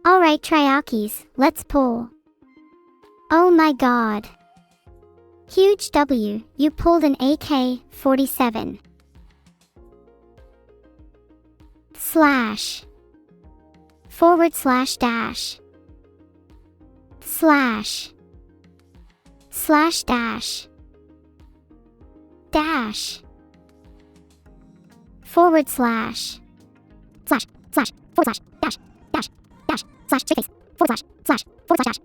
Alright Triakis, let's pull. Oh my god. Huge W, you pulled an AK-47. Slash. Forward slash dash. Slash. Slash dash. Dash. Forward slash. Slash, slash, forward slash, dash, dash, dash, slash, space, forward slash, forward slash,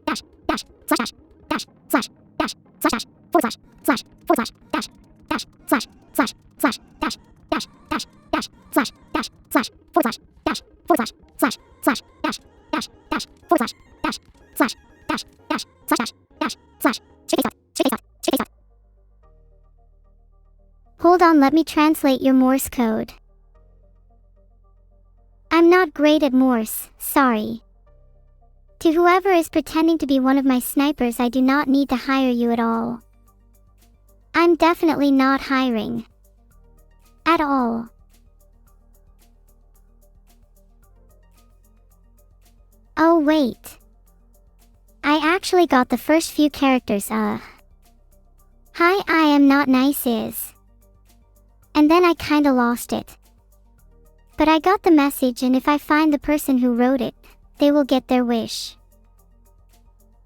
dash, dash, slash, dash, slash, dash, slash, dash, forward slash, dash, dash, slash, slash, dash, dash, dash, slash, dash, slash, forward slash, slash, dash, dash, forward slash, dash, slash, dash, slash, dash, slash, shake it. Hold on, let me translate your Morse code. I'm not great at Morse, sorry. To whoever is pretending to be one of my snipers, I do not need to hire you at all. I'm definitely not hiring. At all. Oh wait. I actually got the first few characters, Hi, I am not nice is. And then I kinda lost it. But I got the message, and if I find the person who wrote it, they will get their wish.